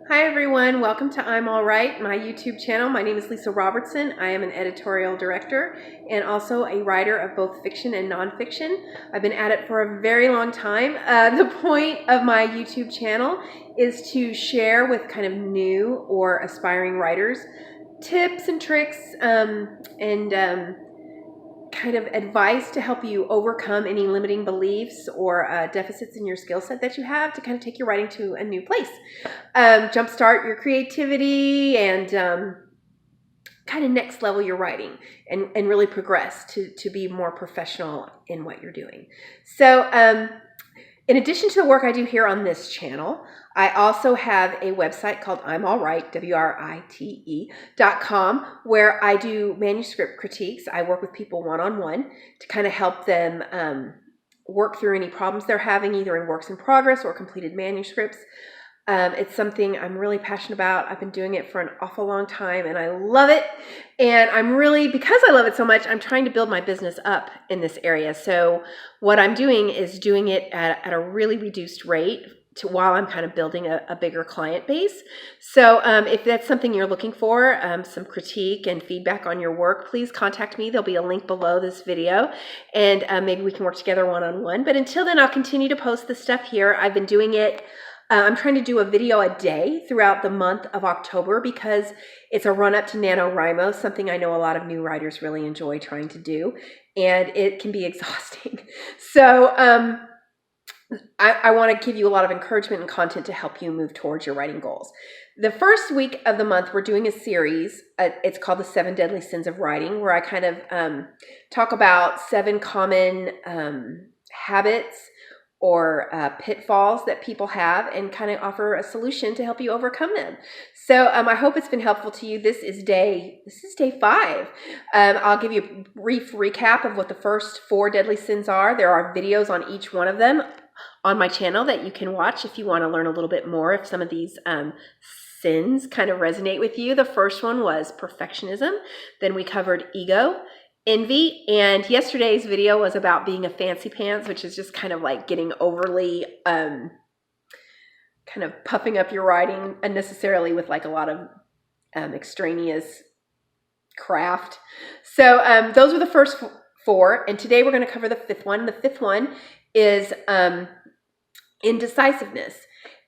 Hi everyone, welcome to I'm All Right, my YouTube channel. My name is Lisa Robertson. I am an editorial director and also a writer of both fiction and nonfiction. I've been at it for a very long time. The point of my YouTube channel is to share with kind of new or aspiring writers tips and tricks and kind of advice to help you overcome any limiting beliefs or deficits in your skill set that you have to kind of take your writing to a new place. Jumpstart your creativity and kind of next level your writing and really progress to be more professional in what you're doing. So in addition to the work I do here on this channel, I also have a website called I'm All Right, WRITE.com, where I do manuscript critiques. I work with people one-on-one to kind of help them work through any problems they're having, either in works in progress or completed manuscripts. It's something I'm really passionate about. I've been doing it for an awful long time and I love it. And because I love it so much, I'm trying to build my business up in this area. So what I'm doing is doing it at a really reduced rate while I'm kind of building a bigger client base. So if that's something you're looking for, some critique and feedback on your work, please contact me. There'll be a link below this video and maybe we can work together one-on-one. But until then, I'll continue to post this stuff here. I've been doing it. I'm trying to do a video a day throughout the month of October because it's a run-up to NaNoWriMo, something I know a lot of new writers really enjoy trying to do, and it can be exhausting. So I want to give you a lot of encouragement and content to help you move towards your writing goals. The first week of the month, we're doing a series. It's called The 7 Deadly Sins of Writing, where I kind of talk about 7 common habits or pitfalls that people have and kind of offer a solution to help you overcome them. So I hope it's been helpful to you. This is day 5. I'll give you a brief recap of what the first 4 deadly sins are. There are videos on each one of them on my channel that you can watch if you want to learn a little bit more if some of these sins kind of resonate with you. The first one was perfectionism. Then we covered ego, envy, and yesterday's video was about being a fancy pants, which is just kind of like getting overly kind of puffing up your writing unnecessarily with like a lot of extraneous craft. So those were the first 4, and today we're going to cover the 5th one. The 5th one is indecisiveness.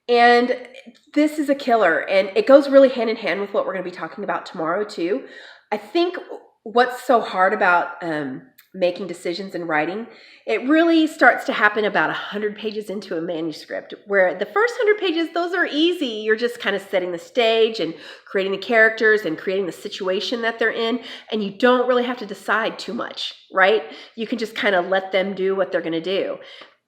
And this is a killer, and it goes really hand in hand with what we're going to be talking about tomorrow too. I think what's so hard about making decisions in writing, it really starts to happen about 100 pages into a manuscript, where the first 100 pages, those are easy. You're just kind of setting the stage and creating the characters and creating the situation that they're in, and you don't really have to decide too much, right? You can just kind of let them do what they're going to do.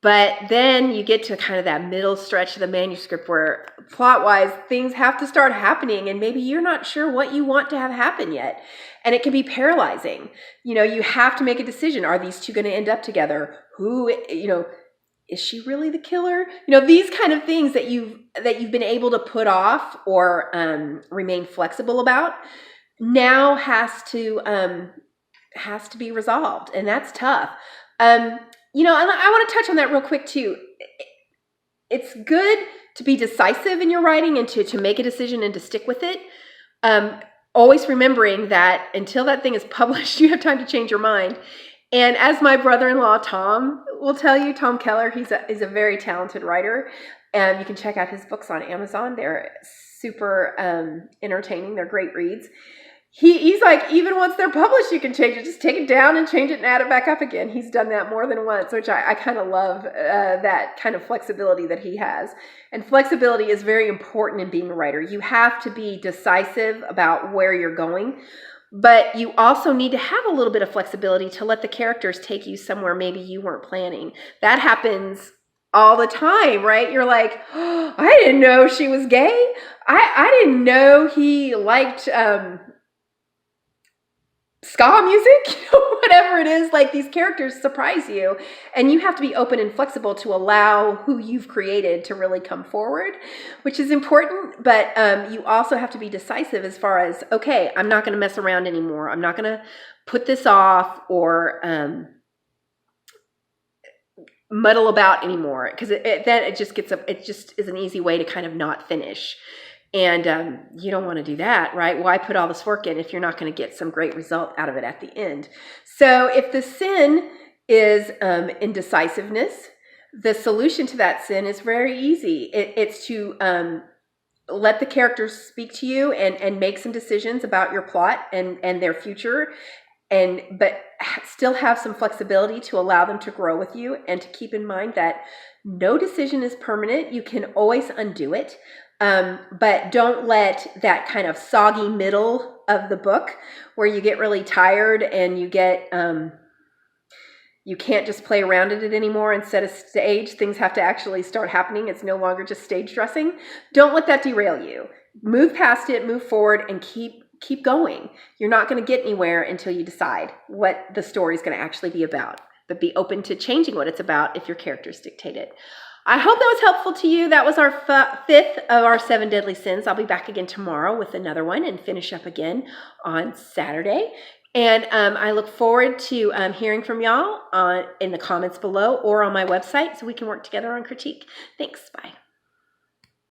But then you get to kind of that middle stretch of the manuscript where plot-wise things have to start happening and maybe you're not sure what you want to have happen yet. And it can be paralyzing. You know, you have to make a decision. Are these two going to end up together? Who, is she really the killer? These kind of things that you've been able to put off or remain flexible about now has to be resolved. And that's tough. I want to touch on that real quick too. It's good to be decisive in your writing and to make a decision and to stick with it. Always remembering that until that thing is published, you have time to change your mind. And as my brother-in-law, Tom, will tell you, Tom Keller, he's a very talented writer. And you can check out his books on Amazon. They're super entertaining. They're great reads. He's like, even once they're published, you can change it. Just take it down and change it and add it back up again. He's done that more than once, which I kind of love that kind of flexibility that he has. And flexibility is very important in being a writer. You have to be decisive about where you're going, but you also need to have a little bit of flexibility to let the characters take you somewhere maybe you weren't planning. That happens all the time, right? You're like, oh, I didn't know she was gay. I didn't know he liked ska music, whatever it is. Like, these characters surprise you, and you have to be open and flexible to allow who you've created to really come forward, which is important. But you also have to be decisive as far as, okay, I'm not going to mess around anymore. I'm not going to put this off or muddle about anymore, because it just is an easy way to kind of not finish. And you don't want to do that, right? Why put all this work in if you're not going to get some great result out of it at the end? So if the sin is indecisiveness, the solution to that sin is very easy. It's to let the characters speak to you and make some decisions about your plot and their future, but still have some flexibility to allow them to grow with you, and to keep in mind that no decision is permanent. You can always undo it. But don't let that kind of soggy middle of the book where you get really tired and you get, you can't just play around in it anymore and set a stage. Things have to actually start happening. It's no longer just stage dressing. Don't let that derail you. Move past it, move forward, and keep going. You're not going to get anywhere until you decide what the story is going to actually be about. But be open to changing what it's about if your characters dictate it. I hope that was helpful to you. That was our fifth of our 7 deadly sins. I'll be back again tomorrow with another one and finish up again on Saturday. And I look forward to hearing from y'all in the comments below or on my website so we can work together on critique. Thanks. Bye.